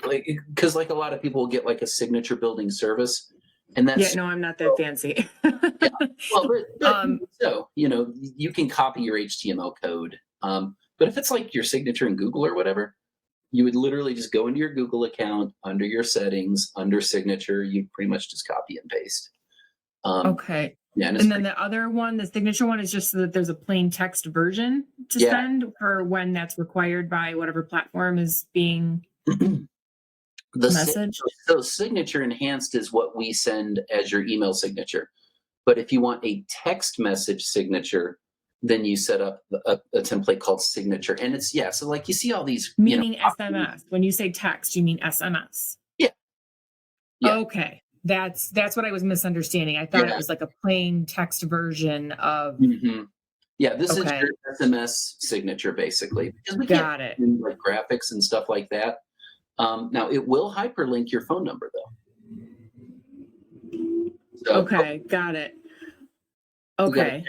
like because like a lot of people will get like a signature building service and Yeah, that's no, I'm not that fancy. yeah well but um, so you can copy your HTML code but if it's like your signature in Google or whatever, you would literally just go into your Google account under your settings under signature, you pretty much just copy and paste. okay. Yeah, and it's And then the other one, the signature one, is just so that there's a plain text version to yeah. send for when that's required by whatever platform is being messaged. So signature enhanced is what we send as your email signature. But if you want a text message signature, then you set up a template called signature. And it's, yeah, so like you see all these, Meaning SMS. When you say text, you mean SMS. yeah, yeah, Okay. That's what I was misunderstanding. I thought it yeah. was like a plain text version of Mhm. Yeah, this is okay. your SMS signature basically, because we can't Got it. do like graphics and stuff like that. Now it will hyperlink your phone number though. So Okay, got it. you got Okay.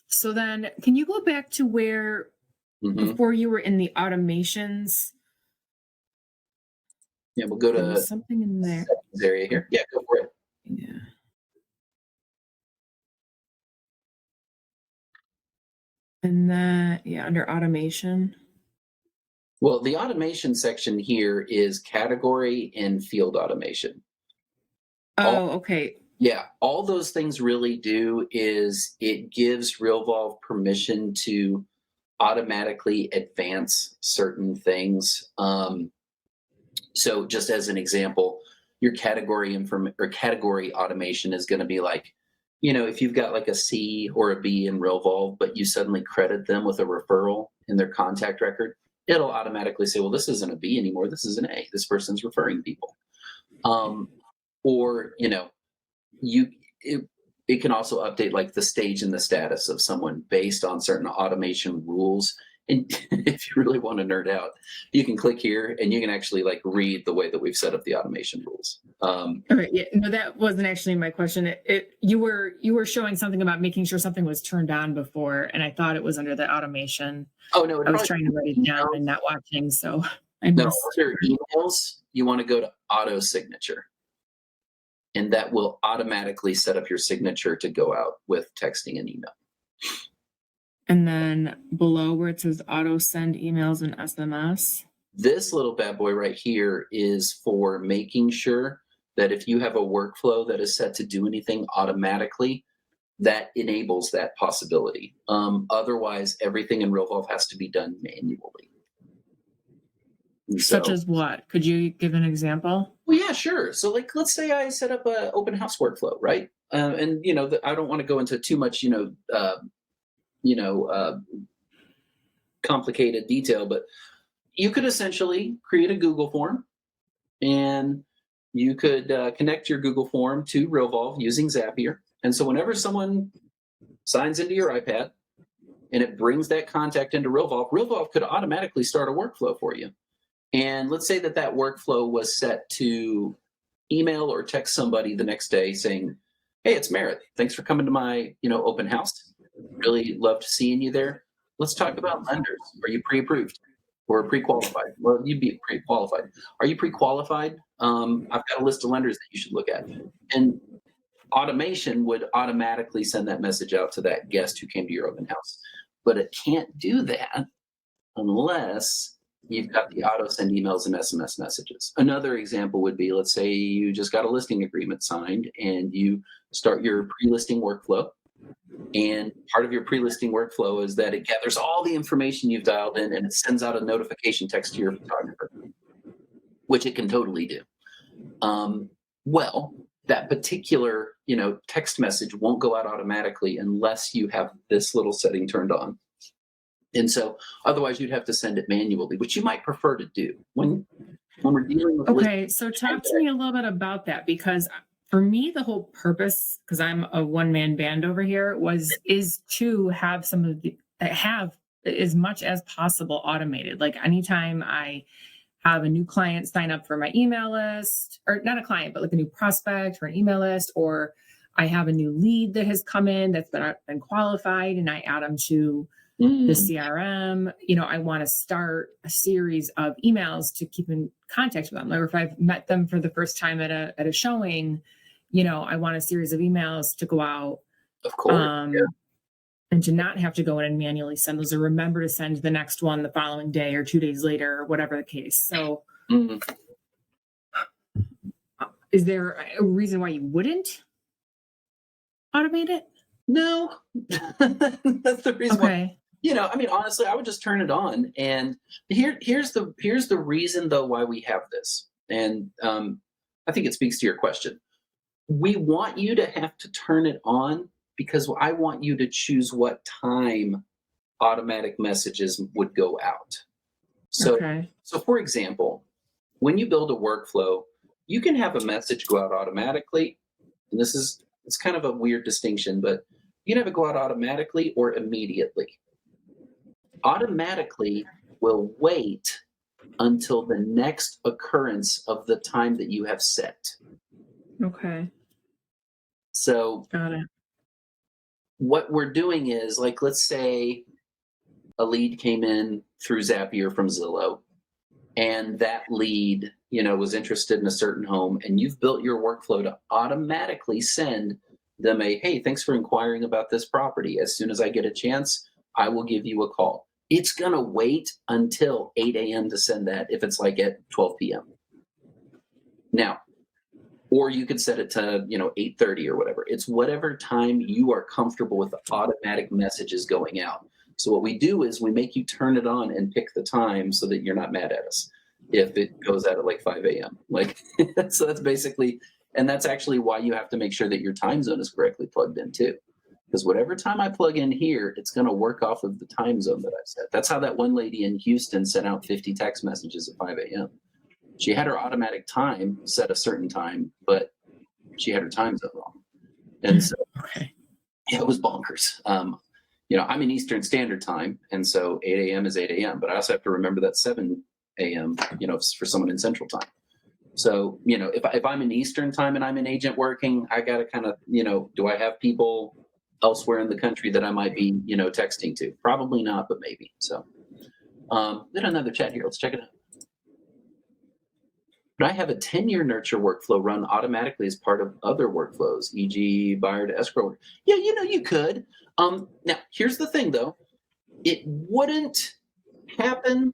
So then can you go back to where to. before you were in the automations, Yeah, we'll go there to was something in there. settings area here. Yeah, go for it. Yeah. And then yeah, under automation. Well, the automation section here is category and field automation. All, Oh, okay. yeah, all those things really do is it gives Realvolve permission to automatically advance certain things. So just as an example, your category automation is going to be like, if you've got like a C or a B in Realvolve, but you suddenly credit them with a referral in their contact record, it'll automatically say, well, this isn't a B anymore. This is an A. This person's referring people. Or, you it, it can also update like the stage and the status of someone based on certain automation rules And if you really want to nerd out, you can click here and you can actually like read the way that we've set up the automation rules. All right. Yeah. No, that wasn't actually my question. You were showing something about making sure something was turned on before, and I thought it was under the automation. Oh no, I was trying to write it down and not watching, so I no, missed. under emails, you want to go to auto signature. And that will automatically set up your signature to go out with texting and email. And then below where it says auto send emails and SMS. This little bad boy right here is for making sure that if you have a workflow that is set to do anything automatically, that enables that possibility. Otherwise, everything in Realvolve has to be done manually. And Such as what? Could you give an example? well, yeah, sure. So, like, let's say I set up an open house workflow, right? And I don't want to go into too much, complicated detail, but you could essentially create a Google form, and you could connect your Google form to Realvolve using Zapier. And so, whenever someone signs into your iPad and it brings that contact into Realvolve, Realvolve could automatically start a workflow for you. And let's say that workflow was set to email or text somebody the next day saying, "Hey, it's Merritt. Thanks for coming to my, open house. Really loved seeing you there. Let's talk about lenders. Are you pre-approved or pre-qualified?" Well, you'd be pre-qualified. Are you pre-qualified? I've got a list of lenders that you should look at. And automation would automatically send that message out to that guest who came to your open house. But it can't do that unless you've got the auto send emails and SMS messages. Another example would be, let's say you just got a listing agreement signed and you start your pre-listing workflow. And part of your pre-listing workflow is that it gathers all the information you've dialed in and it sends out a notification text to your photographer, which it can totally do. Well, that particular, text message won't go out automatically unless you have this little setting turned on. And so otherwise you'd have to send it manually, which you might prefer to do when we're dealing with Okay, so talk to me a little bit about that, because for me, the whole purpose, because I'm a one-man band over here, is to have some of the have as much as possible automated. Like anytime I have a new client sign up for my email list, or not a client, but like a new prospect for an email list, or I have a new lead that has come in that's been qualified and I add them to the CRM, I want to start a series of emails to keep in contact with them. Or if I've met them for the first time at a showing, I want a series of emails to go out. Of course. Yeah. And to not have to go in and manually send those, or remember to send the next one the following day or 2 days later, or whatever the case. So is there a reason why you wouldn't automate it? No. That's the reason Okay. why. Honestly, I would just turn it on. And here's the reason though why we have this. And I think it speaks to your question. We want you to have to turn it on because I want you to choose what time automatic messages would go out. So, Okay. so for example, when you build a workflow, you can have a message go out automatically. And it's kind of a weird distinction, but you can have it go out automatically or immediately. Automatically will wait until the next occurrence of the time that you have set. Okay. So Got it. what we're doing is, like, let's say a lead came in through Zapier from Zillow, and that lead, was interested in a certain home, and you've built your workflow to automatically send them a, "Hey, thanks for inquiring about this property. As soon as I get a chance, I will give you a call." It's going to wait until 8 a.m. to send that if it's like at 12 p.m. Now, or you could set it to 8:30 or whatever. It's whatever time you are comfortable with the automatic messages going out. So what we do is we make you turn it on and pick the time so that you're not mad at us if it goes out at like 5 a.m. Like, so that's basically, and that's actually why you have to make sure that your time zone is correctly plugged in too. Because whatever time I plug in here, it's going to work off of the time zone that I've set. That's how that one lady in Houston sent out 50 text messages at 5 a.m. She had her automatic time set a certain time, but she had her time zone wrong. And so, Okay. yeah, it was bonkers. I'm in Eastern Standard Time, and so 8 a.m. is 8 a.m. But I also have to remember that 7 a.m. For someone in Central Time. So if I'm in Eastern Time and I'm an agent working, I got to kind of do I have people elsewhere in the country that I might be texting to? Probably not, but maybe. So then another chat here. Let's check it out. But I have a 10-year nurture workflow run automatically as part of other workflows, e.g., buyer to escrow. Yeah, you could. Now, here's the thing, though. It wouldn't happen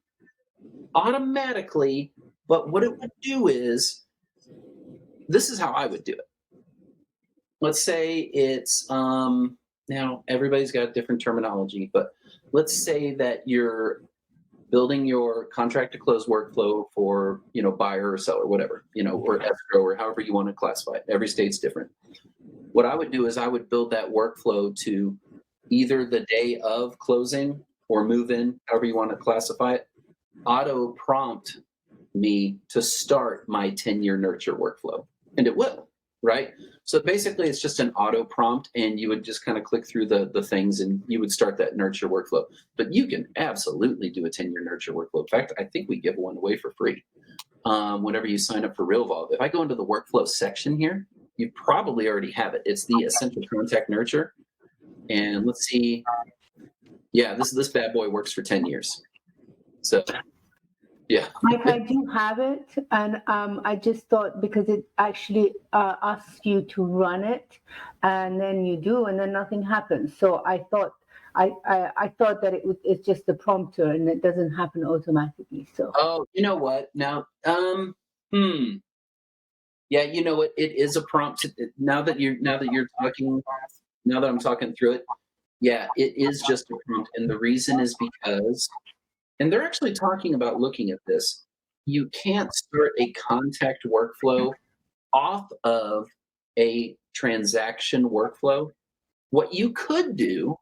automatically, but what it would do is, this is how I would do it. Let's say it's, now everybody's got different terminology, but let's say that you're building your contract to close workflow for buyer or seller, whatever, or escrow, or however you want to classify it. Every state's different. What I would do is I would build that workflow to either the day of closing or move in, however you want to classify it, auto prompt me to start my 10-year nurture workflow, and it will, right? So basically it's just an auto prompt, and you would just kind of click through the things and you would start that nurture workflow. But you can absolutely do a 10-year nurture workflow. In fact, I think we give one away for free whenever you sign up for Realvolve. If I go into the workflow section here, you probably already have it. It's the essential contact nurture. And let's see. Yeah, this bad boy works for 10 years. So yeah. Mike, I do have it, and I just thought because it actually asks you to run it, and then you do, and then nothing happens. So I thought I thought that it's just the prompter, and it doesn't happen automatically. So Oh, you know what? Now, yeah, you know what? It is a prompt. Now that you're talking, now that I'm talking through it, yeah, it is just a prompt, and the reason is because, and they're actually talking about looking at this. You can't start a contact workflow off of a transaction workflow. What you could do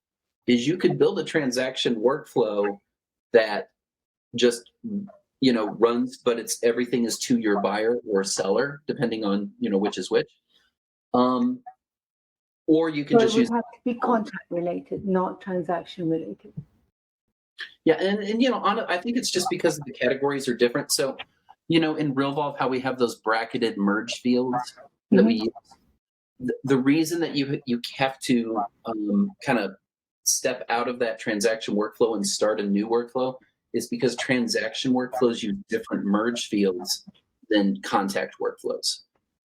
is you could build a transaction workflow that just runs, but it's everything is to your buyer or seller, depending on which is which. Or you can it just would use have to be contract related, not transaction related. Yeah, and I think it's just because the categories are different. So, in Realvolve, how we have those bracketed merge fields that we use. The reason that you have to kind of step out of that transaction workflow and start a new workflow is because transaction workflows use different merge fields than contact workflows.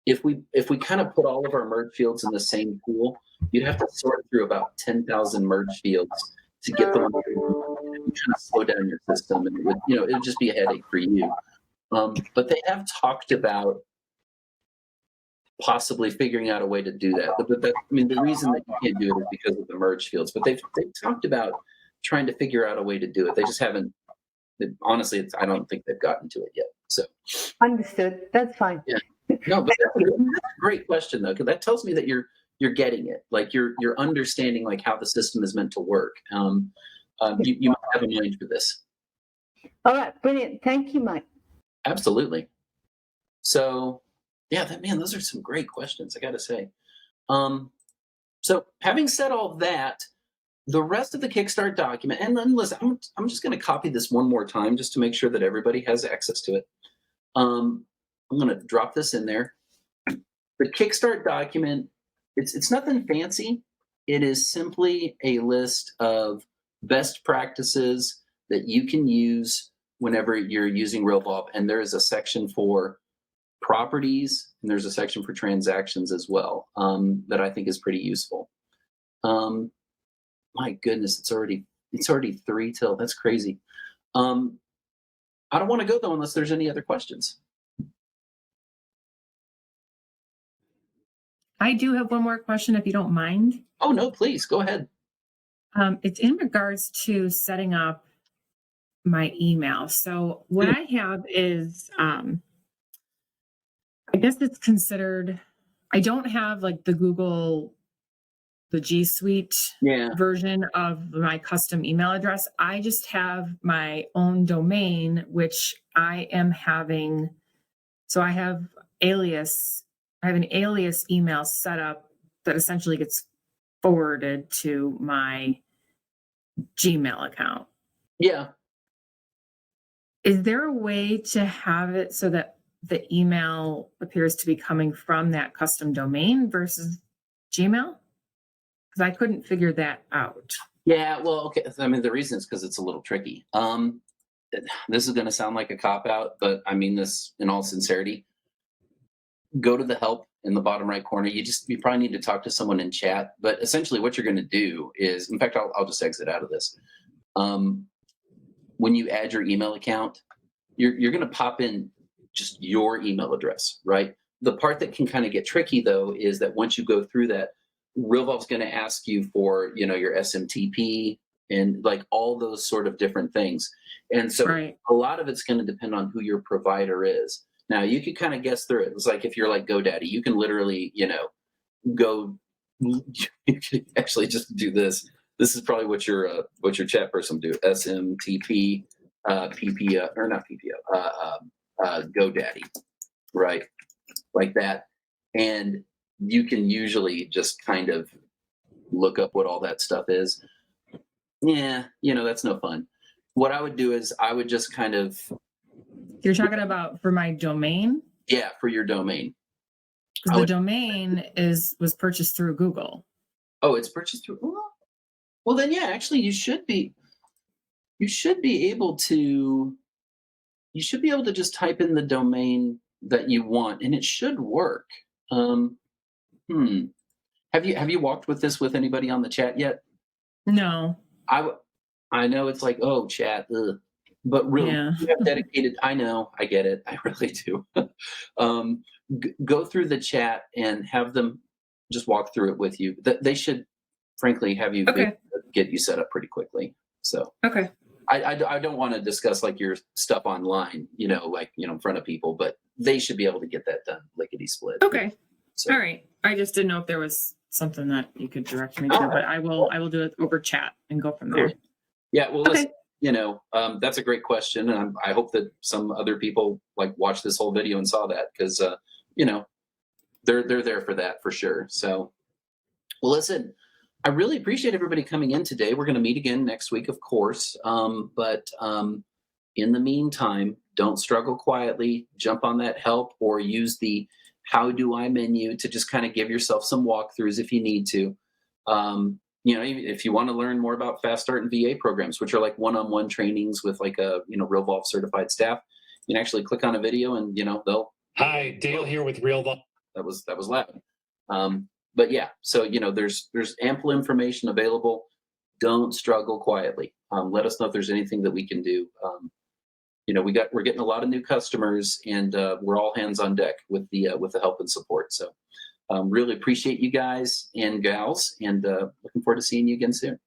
If we kind of put all of our merge fields in the same pool, you'd have to sort through about 10,000 merge fields to get the one that you kind of slow down your system, and it would just be a headache for you. But they have talked about possibly figuring out a way to do that. But the reason that you can't do it is because of the merge fields. But they've talked about trying to figure out a way to do it. They just haven't. Honestly, I don't think they've gotten to it yet. So Understood. That's fine. Yeah. No, but that's a great question though, because that tells me that you're getting it. Like you're understanding like how the system is meant to work. You might have a mind for this. All right, brilliant. Thank you, Mike. Absolutely. So, yeah, those are some great questions, I got to say. So, having said all that, the rest of the Kickstart document, and then listen, I'm just going to copy this one more time just to make sure that everybody has access to it. I'm going to drop this in there. The Kickstart document, it's nothing fancy. It is simply a list of best practices that you can use whenever you're using Realvolve. And there is a section for properties, and there's a section for transactions as well that I think is pretty useful. My goodness, it's already 3 till. That's crazy. I don't want to go though unless there's any other questions. I do have one more question, if you don't mind. Oh no, please go ahead. It's in regards to setting up my email. So what I have is, I guess it's considered, I don't have like the G Suite version of my custom email address. I just have my own domain, which I am having. So I have an alias email set up that essentially gets forwarded to my Gmail account. Yeah. Is there a way to have it so that the email appears to be coming from that custom domain versus Gmail? Because I couldn't figure that out. Yeah, well, okay. I mean, the reason is because it's a little tricky. This is going to sound like a cop out, but I mean this in all sincerity. Go to the help in the bottom right corner. You probably need to talk to someone in chat. But essentially, what you're going to do is, in fact, I'll just exit out of this. When you add your email account, you're going to pop in just your email address, right? The part that can kind of get tricky though is that once you go through that, Realvolve's going to ask you for, your SMTP and like all those sort of different things. And so Right. a lot of it's going to depend on who your provider is. Now you can kind of guess through it. It's like if you're like GoDaddy, you can literally, go, you can actually just do this. This is probably what your chat person do. SMTP, PPO, or not PPO, GoDaddy, right? Like that. And you can usually just kind of look up what all that stuff is. Yeah, that's no fun. What I would do is I would just kind of, You're talking about for my domain? yeah, for your domain. Because the domain was purchased through Google. Oh, it's purchased through. Well, then, yeah, actually, you should be able to just type in the domain that you want, and it should work. Have you walked with this with anybody on the chat yet? No. I know it's like, oh, chat, ugh. But really, Yeah. you have dedicated. I know, I get it, I really do. Go through the chat and have them just walk through it with you. They should, frankly, have you Okay. get you set up pretty quickly. So Okay. I don't want to discuss like your stuff online, in front of people, but they should be able to get that done lickety split. Okay. So, All right. I just didn't know if there was something that you could direct me to, but I will do it over chat and go from there. yeah. Well, Okay. listen, that's a great question, and I hope that some other people like watched this whole video and saw that because they're there for that for sure. So, well, listen, I really appreciate everybody coming in today. We're going to meet again next week, of course. But in the meantime, don't struggle quietly. Jump on that help or use the "How do I" menu to just kind of give yourself some walkthroughs if you need to. If you want to learn more about Fast Start and VA programs, which are like one-on-one trainings with like a Realvolve certified staff, you can actually click on a video and they'll. Hi, Dale here with Realvolve. That was loud. But yeah, so there's ample information available. Don't struggle quietly. Let us know if there's anything that we can do. We're getting a lot of new customers, and we're all hands on deck with the help and support. So really appreciate you guys and gals, and looking forward to seeing you again soon.